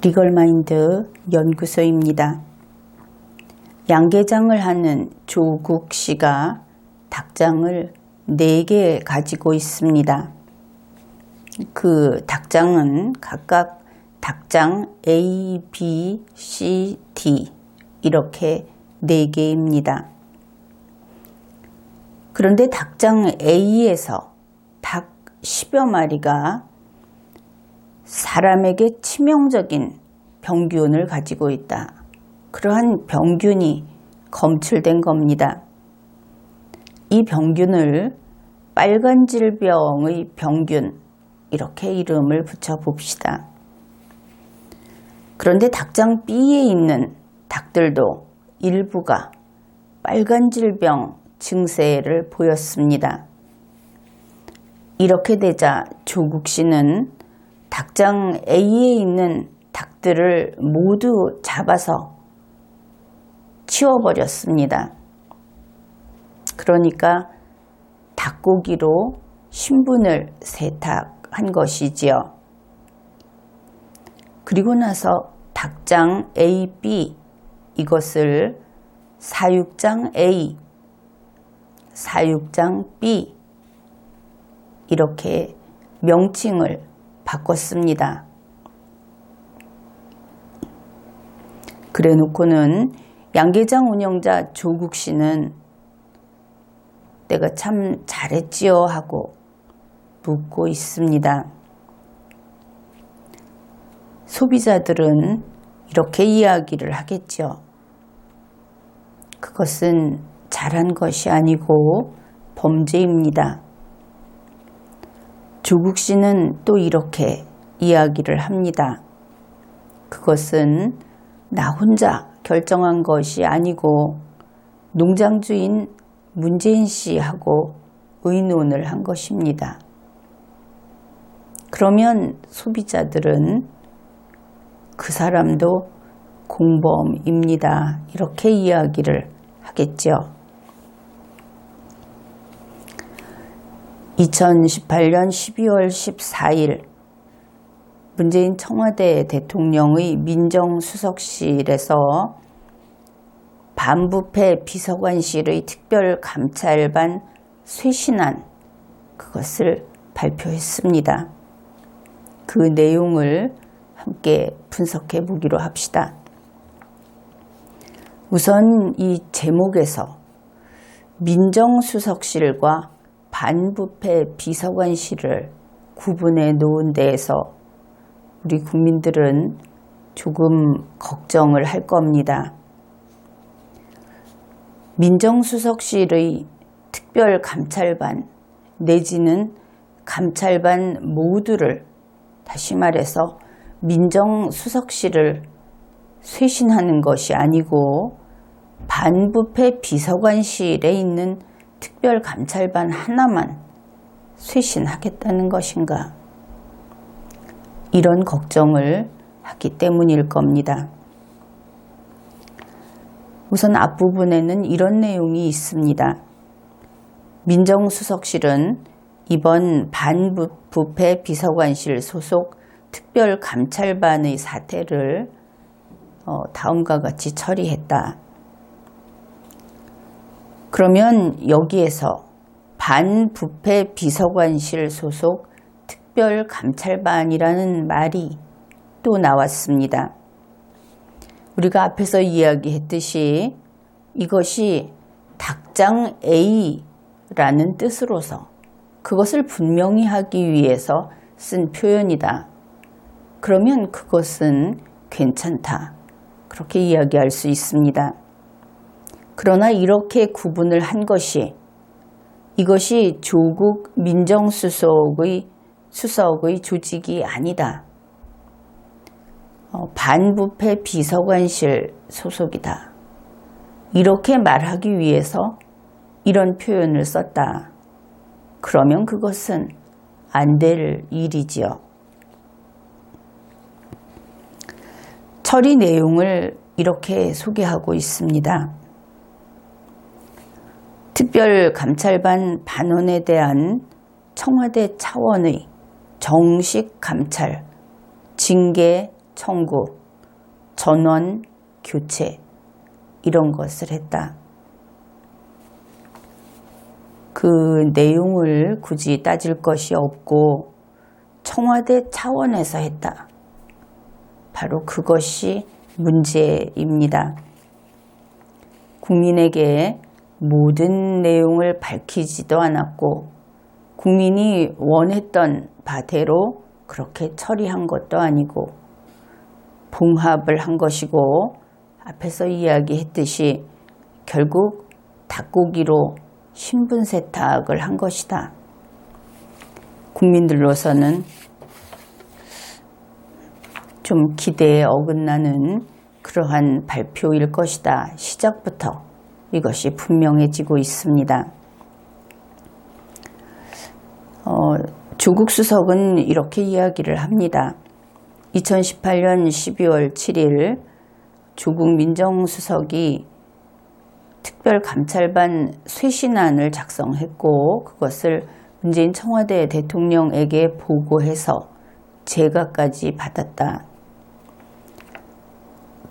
리걸마인드 연구소입니다. 양계장을 하는 조국 씨가 닭장을 4개 가지고 있습니다. 그 닭장은 각각 닭장 A, B, C, D 이렇게 4개입니다. 그런데 닭장 A에서 닭 10여 마리가 사람에게 치명적인 병균을 가지고 있다. 그러한 병균이 검출된 겁니다. 이 병균을 빨간 질병의 병균 이렇게 이름을 붙여봅시다. 그런데 닭장 B에 있는 닭들도 일부가 빨간 질병 증세를 보였습니다. 이렇게 되자 조국 씨는 닭장 A에 있는 닭들을 모두 잡아서 치워버렸습니다. 그러니까 닭고기로 신분을 세탁한 것이지요. 그리고 나서 닭장 A, B 이것을 사육장 A, 사육장 B 이렇게 명칭을 바꿨습니다. 그래 놓고는 양계장 운영자 조국 씨는 내가 참 잘했지요 하고 묻고 있습니다. 소비자들은 이렇게 이야기를 하겠죠. 그것은 잘한 것이 아니고 범죄입니다. 조국 씨는 또 이렇게 이야기를 합니다. 그것은 나 혼자 결정한 것이 아니고 농장주인 문재인 씨하고 의논을 한 것입니다. 그러면 소비자들은 그 사람도 공범입니다. 이렇게 이야기를 하겠죠. 2018년 12월 14일 문재인 청와대 대통령의 민정수석실에서 반부패 비서관실의 특별감찰반 쇄신안 그것을 발표했습니다. 그 내용을 함께 분석해 보기로 합시다. 우선 이 제목에서 민정수석실과 반부패 비서관실을 구분해 놓은 데에서 우리 국민들은 조금 걱정을 할 겁니다. 민정수석실의 특별감찰반 내지는 감찰반 모두를 다시 말해서 민정수석실을 쇄신하는 것이 아니고 반부패 비서관실에 있는 특별감찰반 하나만 쇄신하겠다는 것인가? 이런 걱정을 하기 때문일 겁니다. 우선 앞부분에는 이런 내용이 있습니다. 민정수석실은 이번 반부패 비서관실 소속 특별감찰반의 사태를 다음과 같이 처리했다. 그러면 여기에서 반부패 비서관실 소속 특별감찰반이라는 말이 또 나왔습니다. 우리가 앞에서 이야기했듯이 이것이 닭장 A라는 뜻으로서 그것을 분명히 하기 위해서 쓴 표현이다. 그러면 그것은 괜찮다. 그렇게 이야기할 수 있습니다. 그러나 이렇게 구분을 한 것이 이것이 조국 민정수석의 조직이 아니다. 반부패 비서관실 소속이다. 이렇게 말하기 위해서 이런 표현을 썼다. 그러면 그것은 안 될 일이지요. 처리 내용을 이렇게 소개하고 있습니다. 특별감찰반 반원에 대한 청와대 차원의 정식 감찰, 징계, 청구, 전원 교체 이런 것을 했다. 그 내용을 굳이 따질 것이 없고 청와대 차원에서 했다. 바로 그것이 문제입니다. 국민에게 모든 내용을 밝히지도 않았고 국민이 원했던 바대로 그렇게 처리한 것도 아니고 봉합을 한 것이고 앞에서 이야기했듯이 결국 닭고기로 신분 세탁을 한 것이다. 국민들로서는 좀 기대에 어긋나는 그러한 발표일 것이다. 시작부터 이것이 분명해지고 있습니다. 조국 수석은 이렇게 이야기를 합니다. 2018년 12월 7일 조국 민정수석이 특별감찰반 쇄신안을 작성했고 그것을 문재인 청와대 대통령에게 보고해서 제가까지 받았다.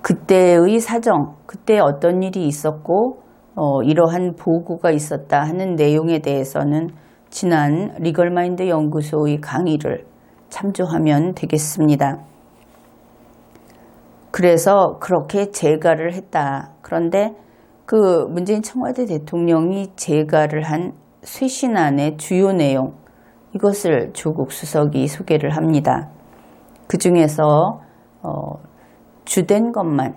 그때의 사정, 그때 어떤 일이 있었고 이러한 보고가 있었다 하는 내용에 대해서는 지난 리걸마인드 연구소의 강의를 참조하면 되겠습니다. 그래서 그렇게 제가를 했다. 그런데 그 문재인 청와대 대통령이 제가를 한 쇄신안의 주요 내용, 이것을 조국 수석이 소개를 합니다. 그 중에서 주된 것만,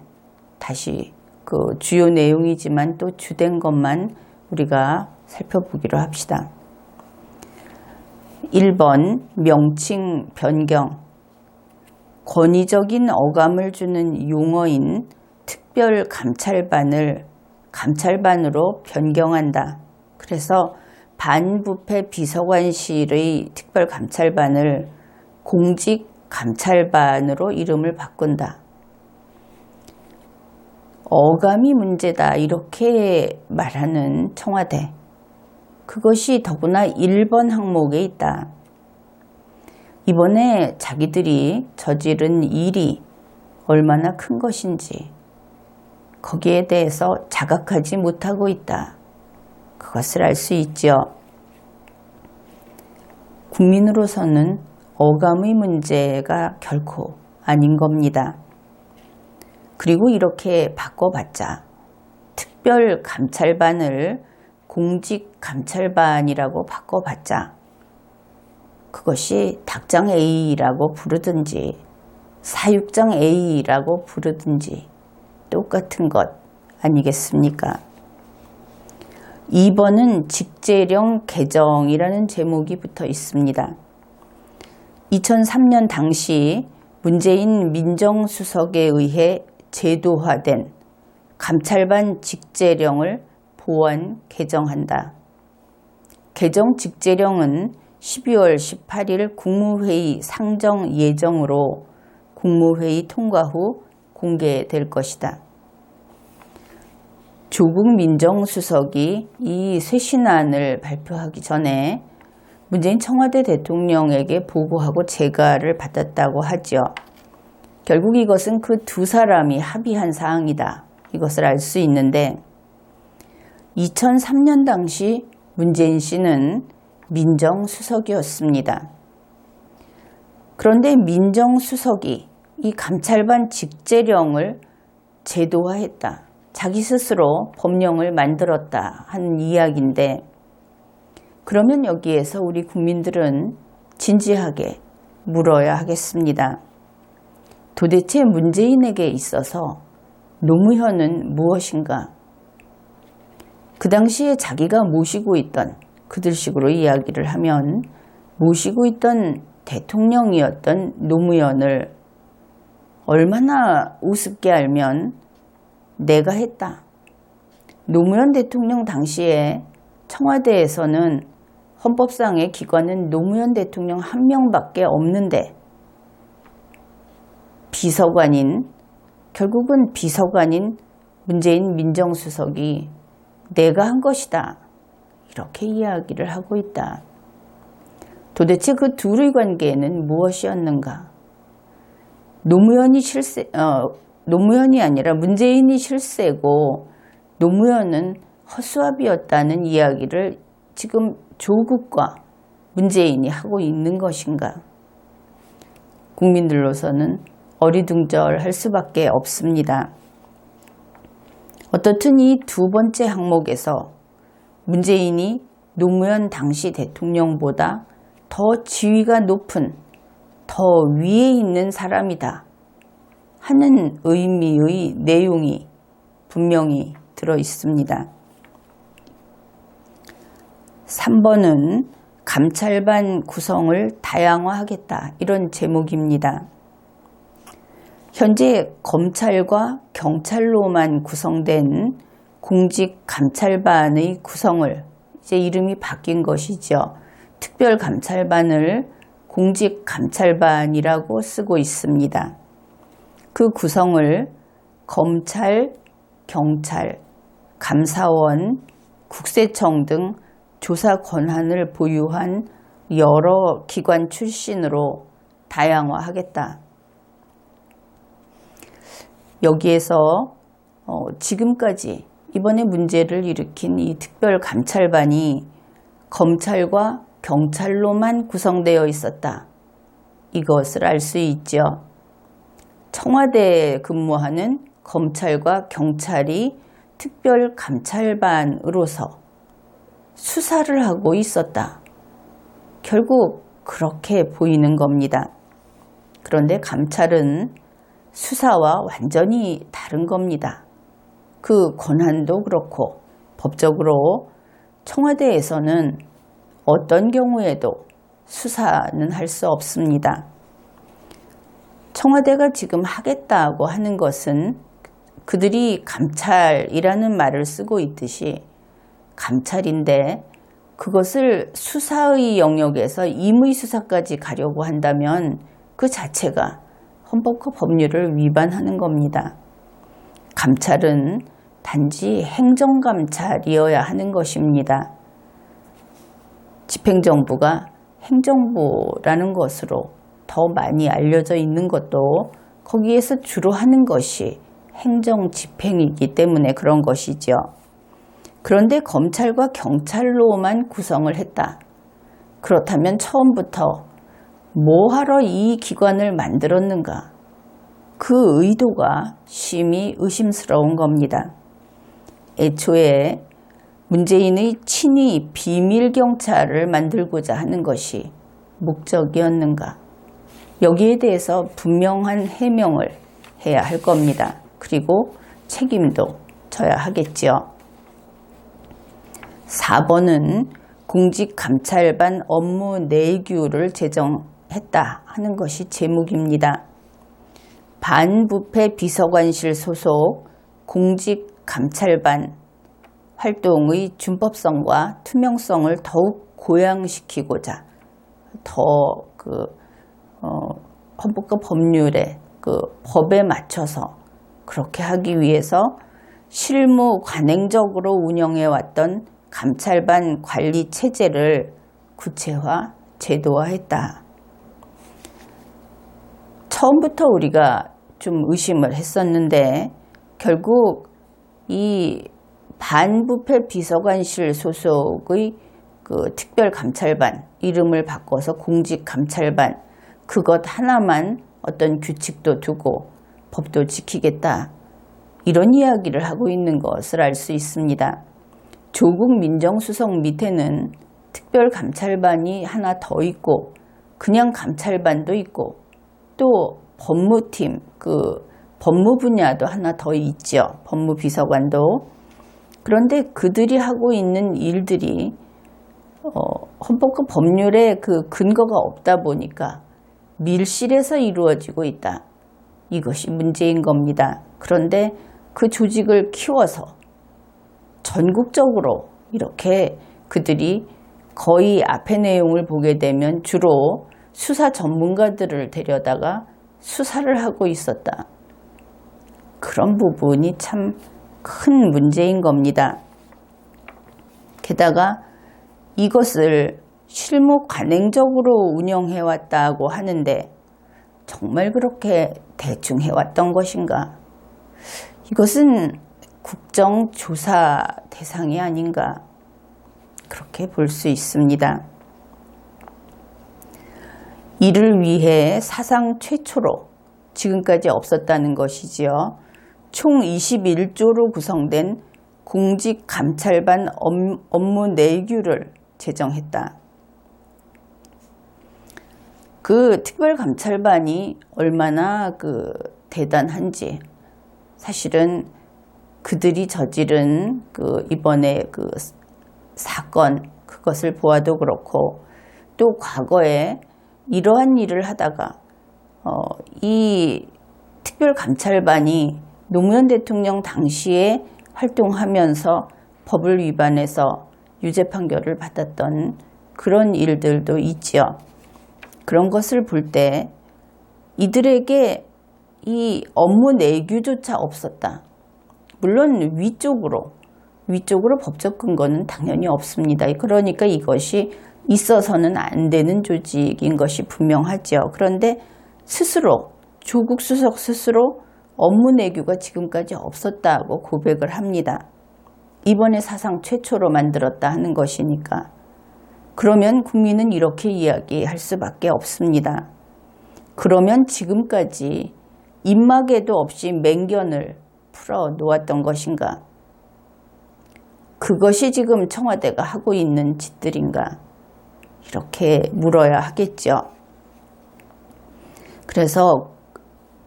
다시 그 주요 내용이지만 또 주된 것만 우리가 살펴보기로 합시다. 1번 명칭 변경, 권위적인 어감을 주는 용어인 특별감찰반을 감찰반으로 변경한다. 그래서 반부패 비서관실의 특별감찰반을 공직감찰반으로 이름을 바꾼다. 어감이 문제다 이렇게 말하는 청와대, 그것이 더구나 1번 항목에 있다. 이번에 자기들이 저지른 일이 얼마나 큰 것인지 거기에 대해서 자각하지 못하고 있다. 그것을 알 수 있죠. 국민으로서는 어감의 문제가 결코 아닌 겁니다. 그리고 이렇게 바꿔봤자 특별감찰반을 공직감찰반이라고 바꿔봤자 그것이 닭장 A라고 부르든지 사육장 A라고 부르든지 똑같은 것 아니겠습니까? 2번은 직제령 개정이라는 제목이 붙어 있습니다. 2003년 당시 문재인 민정수석에 의해 제도화된 감찰반 직제령을 보완 개정한다. 개정 직제령은 12월 18일 국무회의 상정 예정으로 국무회의 통과 후 공개될 것이다. 조국 민정수석이 이 쇄신안을 발표하기 전에 문재인 청와대 대통령에게 보고하고 제가를 받았다고 하죠. 결국 이것은 그 두 사람이 합의한 사항이다. 이것을 알 수 있는데 2003년 당시 문재인 씨는 민정수석이었습니다. 그런데 민정수석이 이 감찰반 직제령을 제도화했다. 자기 스스로 법령을 만들었다 하는 이야기인데 그러면 여기에서 우리 국민들은 진지하게 물어야 하겠습니다. 도대체 문재인에게 있어서 노무현은 무엇인가? 그 당시에 자기가 모시고 있던, 그들식으로 이야기를 하면 모시고 있던 대통령이었던 노무현을 얼마나 우습게 알면 내가 했다. 노무현 대통령 당시에 청와대에서는 헌법상의 기관은 노무현 대통령 한 명밖에 없는데 결국은 비서관인 문재인 민정수석이 내가 한 것이다. 이렇게 이야기를 하고 있다. 도대체 그 둘의 관계는 무엇이었는가? 노무현이 아니라 문재인이 실세고 노무현은 허수아비였다는 이야기를 지금 조국과 문재인이 하고 있는 것인가? 국민들로서는 어리둥절할 수밖에 없습니다. 어떻든 이 두 번째 항목에서 문재인이 노무현 당시 대통령보다 더 지위가 높은, 더 위에 있는 사람이다 하는 의미의 내용이 분명히 들어 있습니다. 3번은 감찰반 구성을 다양화하겠다, 이런 제목입니다. 현재 검찰과 경찰로만 구성된 공직감찰반의 구성을 이제 이름이 바뀐 것이죠. 특별감찰반을 공직감찰반이라고 쓰고 있습니다. 그 구성을 검찰, 경찰, 감사원, 국세청 등 조사 권한을 보유한 여러 기관 출신으로 다양화하겠다. 여기에서 지금까지 이번에 문제를 일으킨 이 특별감찰반이 검찰과 경찰로만 구성되어 있었다, 이것을 알 수 있죠. 청와대에 근무하는 검찰과 경찰이 특별감찰반으로서 수사를 하고 있었다, 결국 그렇게 보이는 겁니다. 그런데 감찰은 수사와 완전히 다른 겁니다. 그 권한도 그렇고 법적으로 청와대에서는 어떤 경우에도 수사는 할 수 없습니다. 청와대가 지금 하겠다고 하는 것은 그들이 감찰이라는 말을 쓰고 있듯이 감찰인데, 그것을 수사의 영역에서 임의수사까지 가려고 한다면 그 자체가 헌법과 법률을 위반하는 겁니다. 감찰은 단지 행정감찰이어야 하는 것입니다. 집행정부가 행정부라는 것으로 더 많이 알려져 있는 것도 거기에서 주로 하는 것이 행정집행이기 때문에 그런 것이죠. 그런데 검찰과 경찰로만 구성을 했다. 그렇다면 처음부터 뭐하러 이 기관을 만들었는가? 그 의도가 심히 의심스러운 겁니다. 애초에 문재인의 친위 비밀경찰을 만들고자 하는 것이 목적이었는가? 여기에 대해서 분명한 해명을 해야 할 겁니다. 그리고 책임도 져야 하겠죠. 4번은 공직감찰반 업무 내규를 제정했다 하는 것이 제목입니다. 반부패 비서관실 소속 공직감찰반 활동의 준법성과 투명성을 더욱 고양시키고자 헌법과 법률의 법에 맞춰서 그렇게 하기 위해서 실무 관행적으로 운영해왔던 감찰반 관리 체제를 구체화, 제도화했다. 처음부터 우리가 좀 의심을 했었는데 결국 이 반부패 비서관실 소속의 특별감찰반 이름을 바꿔서 공직감찰반, 그것 하나만 어떤 규칙도 두고 법도 지키겠다, 이런 이야기를 하고 있는 것을 알 수 있습니다. 조국 민정수석 밑에는 특별감찰반이 하나 더 있고 그냥 감찰반도 있고 또 법무팀, 법무 분야도 하나 더 있죠. 법무비서관도. 그런데 그들이 하고 있는 일들이 헌법과 법률에 그 근거가 없다 보니까 밀실에서 이루어지고 있다. 이것이 문제인 겁니다. 그런데 그 조직을 키워서 전국적으로 이렇게 그들이 거의 앞의 내용을 보게 되면 주로 수사 전문가들을 데려다가 수사를 하고 있었다. 그런 부분이 참 큰 문제인 겁니다. 게다가 이것을 실무 관행적으로 운영해왔다고 하는데 정말 그렇게 대충 해왔던 것인가? 이것은 국정조사 대상이 아닌가? 그렇게 볼 수 있습니다. 이를 위해 사상 최초로 지금까지 없었다는 것이지요. 총 21조로 구성된 공직감찰반 업무 내규를 제정했다. 그 특별감찰반이 얼마나 대단한지 사실은 그들이 저지른 이번에 사건 그것을 보아도 그렇고 또 과거에 이러한 일을 하다가 이 특별감찰반이 노무현 대통령 당시에 활동하면서 법을 위반해서 유죄 판결을 받았던 그런 일들도 있지요. 그런 것을 볼 때 이들에게 이 업무 내규조차 없었다. 물론 위쪽으로 법적 근거는 당연히 없습니다. 그러니까 이것이 있어서는 안 되는 조직인 것이 분명하죠. 그런데 스스로 조국 수석 스스로 업무 내규가 지금까지 없었다고 고백을 합니다. 이번에 사상 최초로 만들었다 하는 것이니까. 그러면 국민은 이렇게 이야기할 수밖에 없습니다. 그러면 지금까지 입마개도 없이 맹견을 풀어 놓았던 것인가? 그것이 지금 청와대가 하고 있는 짓들인가? 이렇게 물어야 하겠죠. 그래서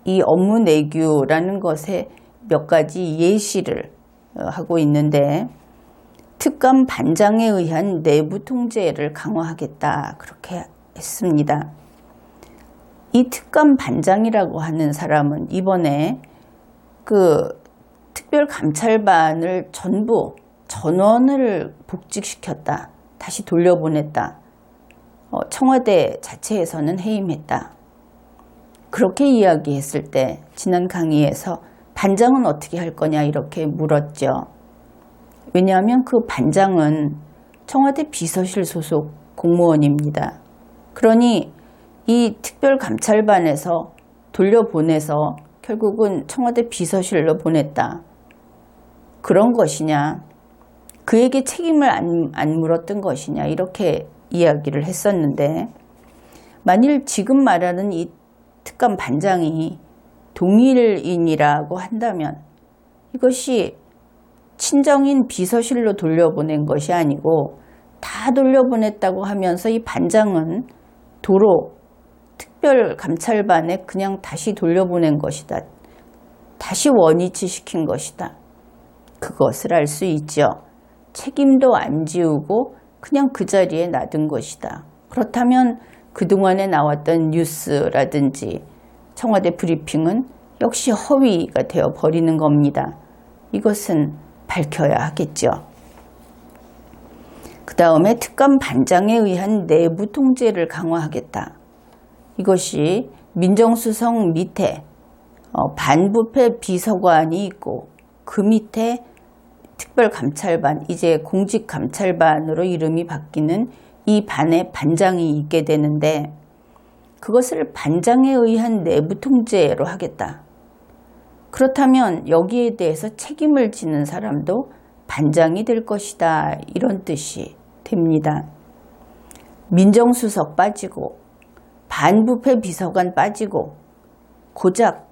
이 업무 내규라는 것에 몇 가지 예시를 하고 있는데 특감 반장에 의한 내부 통제를 강화하겠다 그렇게 했습니다. 이 특감 반장이라고 하는 사람은 이번에 특별감찰반을 전부 전원을 복직시켰다. 다시 돌려보냈다. 청와대 자체에서는 해임했다. 그렇게 이야기했을 때 지난 강의에서 반장은 어떻게 할 거냐 이렇게 물었죠. 왜냐하면 그 반장은 청와대 비서실 소속 공무원입니다. 그러니 이 특별감찰반에서 돌려보내서 결국은 청와대 비서실로 보냈다. 그런 것이냐? 그에게 책임을 안 물었던 것이냐? 이렇게 이야기를 했었는데 만일 지금 말하는 이 특감 반장이 동일인이라고 한다면 이것이 친정인 비서실로 돌려보낸 것이 아니고 다 돌려보냈다고 하면서 이 반장은 도로 특별감찰반에 그냥 다시 돌려보낸 것이다. 다시 원위치시킨 것이다. 그것을 알 수 있죠. 책임도 안 지우고 그냥 그 자리에 놔둔 것이다. 그렇다면 그동안에 나왔던 뉴스라든지 청와대 브리핑은 역시 허위가 되어 버리는 겁니다. 이것은 밝혀야 하겠죠. 그 다음에 특감 반장에 의한 내부 통제를 강화하겠다. 이것이 민정수석 밑에 반부패 비서관이 있고 그 밑에 특별감찰반, 이제 공직감찰반으로 이름이 바뀌는 이 반에 반장이 있게 되는데 그것을 반장에 의한 내부 통제로 하겠다. 그렇다면 여기에 대해서 책임을 지는 사람도 반장이 될 것이다. 이런 뜻이 됩니다. 민정수석 빠지고 반부패 비서관 빠지고 고작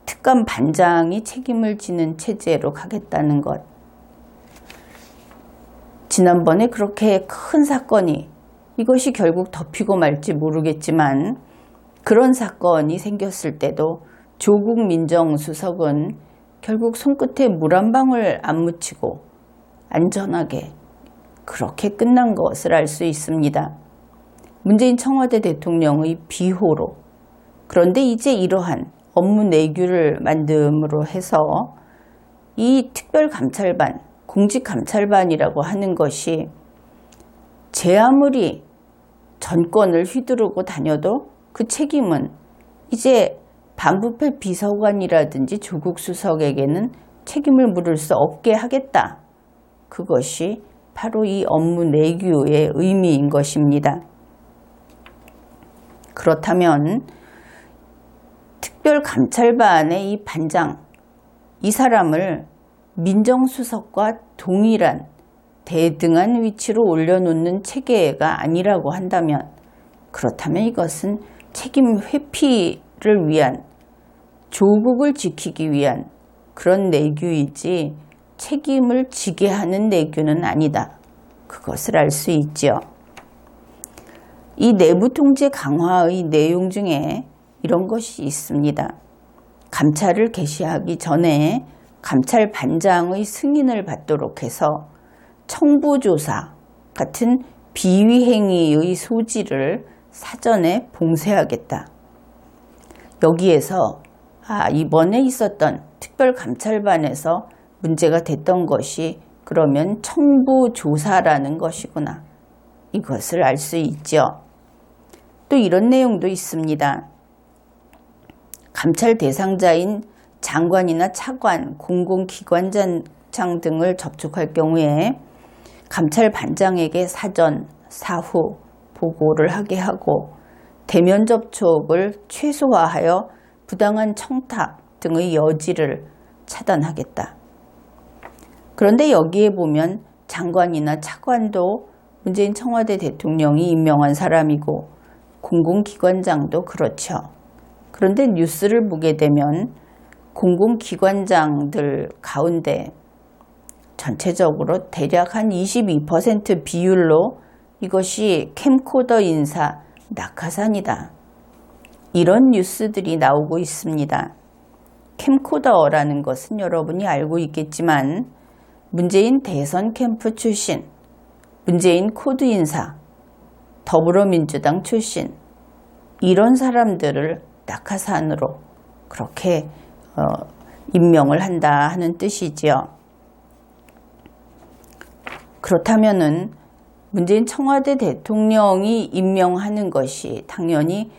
특감 반장이 책임을 지는 체제로 가겠다는 것. 지난번에 그렇게 큰 사건이 이것이 결국 덮이고 말지 모르겠지만 그런 사건이 생겼을 때도 조국 민정수석은 결국 손끝에 물 한 방울 안 묻히고 안전하게 그렇게 끝난 것을 알 수 있습니다. 문재인 청와대 대통령의 비호로. 그런데 이제 이러한 업무 내규를 만듦으로 해서 이 특별감찰반, 공직감찰반이라고 하는 것이 제 아무리 전권을 휘두르고 다녀도 그 책임은 이제 반부패 비서관이라든지 조국 수석에게는 책임을 물을 수 없게 하겠다. 그것이 바로 이 업무 내규의 의미인 것입니다. 그렇다면 특별감찰반의 이 반장, 이 사람을 민정수석과 동일한 대등한 위치로 올려놓는 체계가 아니라고 한다면, 그렇다면 이것은 책임 회피를 위한, 조국을 지키기 위한 그런 내규이지 책임을 지게 하는 내규는 아니다. 그것을 알 수 있죠. 이 내부 통제 강화의 내용 중에 이런 것이 있습니다. 감찰을 개시하기 전에 감찰반장의 승인을 받도록 해서 청부조사 같은 비위행위의 소지를 사전에 봉쇄하겠다. 여기에서 이번에 있었던 특별감찰반에서 문제가 됐던 것이 그러면 청부조사라는 것이구나. 이것을 알 수 있죠. 또 이런 내용도 있습니다. 감찰 대상자인 장관이나 차관, 공공기관장 등을 접촉할 경우에 감찰반장에게 사전, 사후 보고를 하게 하고 대면 접촉을 최소화하여 부당한 청탁 등의 여지를 차단하겠다. 그런데 여기에 보면 장관이나 차관도 문재인 청와대 대통령이 임명한 사람이고 공공기관장도 그렇죠. 그런데 뉴스를 보게 되면 공공기관장들 가운데 전체적으로 대략 한 22% 비율로 이것이 캠코더 인사 낙하산이다. 이런 뉴스들이 나오고 있습니다. 캠코더라는 것은 여러분이 알고 있겠지만 문재인 대선 캠프 출신, 문재인 코드 인사, 더불어민주당 출신, 이런 사람들을 낙하산으로 그렇게 임명을 한다 하는 뜻이지요. 그렇다면은 문재인 청와대 대통령이 임명하는 것이 당연히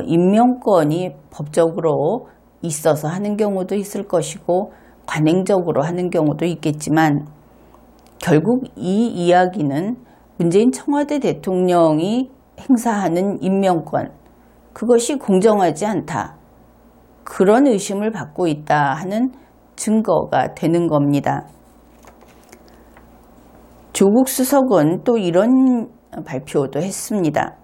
임명권이 법적으로 있어서 하는 경우도 있을 것이고 관행적으로 하는 경우도 있겠지만 결국 이 이야기는 문재인 청와대 대통령이 행사하는 임명권, 그것이 공정하지 않다. 그런 의심을 받고 있다 하는 증거가 되는 겁니다. 조국 수석은 또 이런 발표도 했습니다.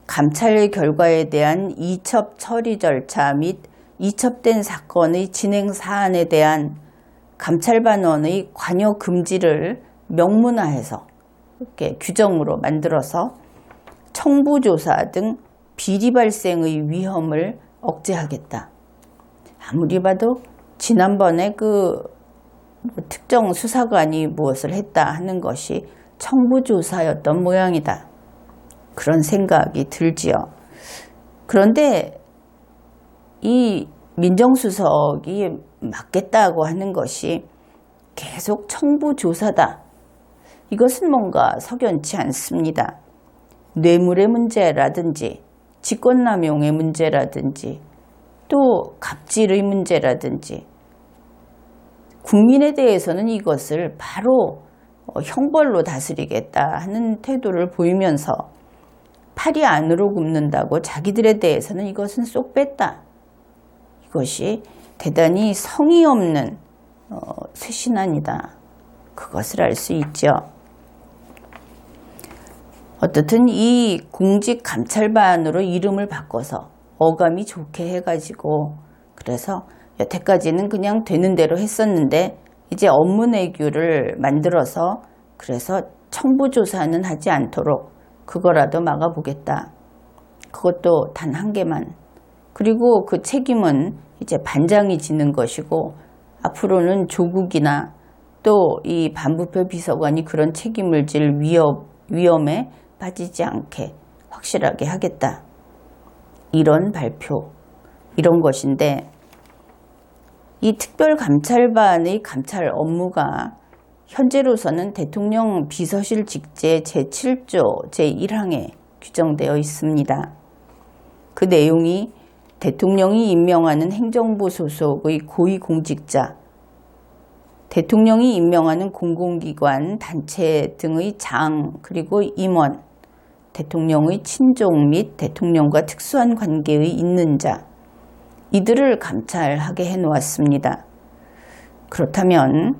감찰 결과에 대한 이첩 처리 절차 및 이첩된 사건의 진행 사안에 대한 감찰반원의 관여 금지를 명문화해서 이렇게 규정으로 만들어서 청부조사 등 비리 발생의 위험을 억제하겠다. 아무리 봐도 지난번에 특정 수사관이 무엇을 했다 하는 것이 청부조사였던 모양이다. 그런 생각이 들지요. 그런데 이 민정수석이 맡겠다고 하는 것이 계속 청부조사다. 이것은 뭔가 석연치 않습니다. 뇌물의 문제라든지 직권남용의 문제라든지 또 갑질의 문제라든지 국민에 대해서는 이것을 바로 형벌로 다스리겠다 하는 태도를 보이면서 팔이 안으로 굽는다고 자기들에 대해서는 이것은 쏙 뺐다. 이것이 대단히 성의 없는 쇄신안이다. 그것을 알 수 있죠. 어떻든 이 공직감찰반으로 이름을 바꿔서 어감이 좋게 해가지고 그래서 여태까지는 그냥 되는 대로 했었는데 이제 업무 내규를 만들어서 그래서 청부조사는 하지 않도록 그거라도 막아보겠다. 그것도 단 한 개만. 그리고 그 책임은 이제 반장이 지는 것이고 앞으로는 조국이나 또 이 반부패 비서관이 그런 책임을 질 위험에 빠지지 않게 확실하게 하겠다. 이런 발표, 이런 것인데 이 특별감찰반의 감찰 업무가 현재로서는 대통령 비서실 직제 제7조 제1항에 규정되어 있습니다. 그 내용이 대통령이 임명하는 행정부 소속의 고위공직자, 대통령이 임명하는 공공기관, 단체 등의 장 그리고 임원, 대통령의 친족 및 대통령과 특수한 관계의 있는 자, 이들을 감찰하게 해놓았습니다. 그렇다면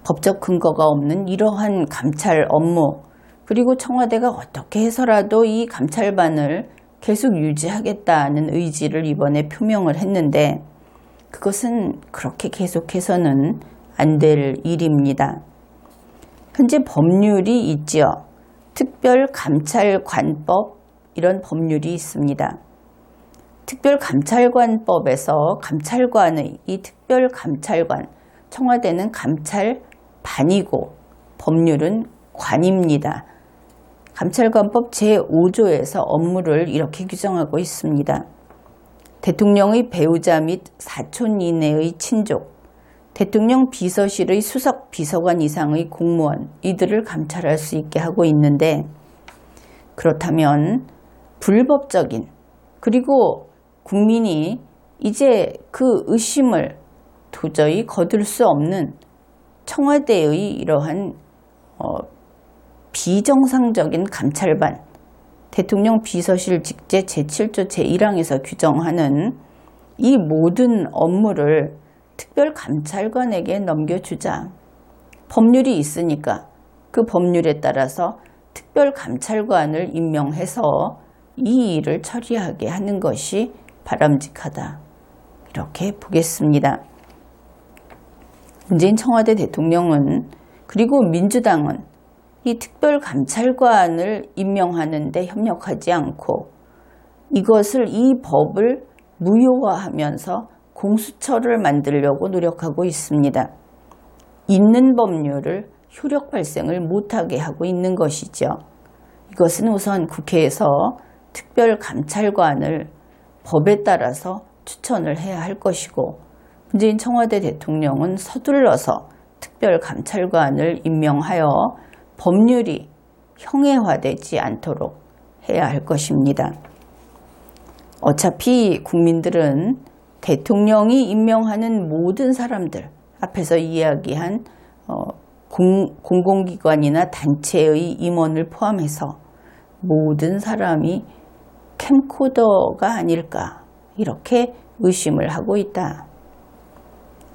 법적 근거가 없는 이러한 감찰 업무, 그리고 청와대가 어떻게 해서라도 이 감찰반을 계속 유지하겠다는 의지를 이번에 표명을 했는데, 그것은 그렇게 계속해서는 안 될 일입니다. 현재 법률이 있지요. 특별감찰관법, 이런 법률이 있습니다. 특별감찰관법에서 감찰관의 이 특별감찰관, 청와대는 감찰반이고 법률은 관입니다. 감찰관법 제5조에서 업무를 이렇게 규정하고 있습니다. 대통령의 배우자 및 사촌 이내의 친족, 대통령 비서실의 수석 비서관 이상의 공무원, 이들을 감찰할 수 있게 하고 있는데, 그렇다면 불법적인, 그리고 국민이 이제 그 의심을 도저히 거둘 수 없는 청와대의 이러한 비정상적인 감찰반, 대통령 비서실 직제 제7조 제1항에서 규정하는 이 모든 업무를 특별감찰관에게 넘겨주자. 법률이 있으니까 그 법률에 따라서 특별감찰관을 임명해서 이 일을 처리하게 하는 것이 바람직하다. 이렇게 보겠습니다. 문재인 청와대 대통령은, 그리고 민주당은 이 특별감찰관을 임명하는 데 협력하지 않고 이것을, 이 법을 무효화하면서 공수처를 만들려고 노력하고 있습니다. 있는 법률을 효력 발생을 못하게 하고 있는 것이죠. 이것은 우선 국회에서 특별감찰관을 법에 따라서 추천을 해야 할 것이고, 문재인 청와대 대통령은 서둘러서 특별감찰관을 임명하여 법률이 형해화되지 않도록 해야 할 것입니다. 어차피 국민들은 대통령이 임명하는 모든 사람들, 앞에서 이야기한 공공기관이나 단체의 임원을 포함해서 모든 사람이 캠코더가 아닐까, 이렇게 의심을 하고 있다.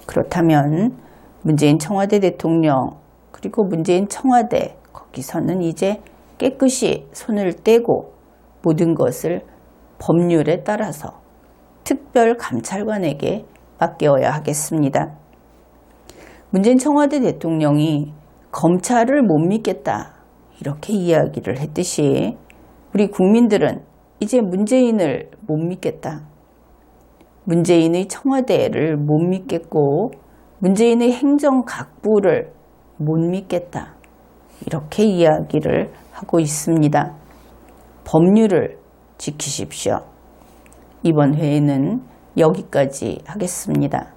그렇다면 문재인 청와대 대통령, 그리고 문재인 청와대, 거기서는 이제 깨끗이 손을 떼고 모든 것을 법률에 따라서 특별감찰관에게 맡겨야 하겠습니다. 문재인 청와대 대통령이 검찰을 못 믿겠다, 이렇게 이야기를 했듯이 우리 국민들은 이제 문재인을 못 믿겠다, 문재인의 청와대를 못 믿겠고 문재인의 행정각부를 못 믿겠다, 이렇게 이야기를 하고 있습니다. 법률을 지키십시오. 이번 회의는 여기까지 하겠습니다.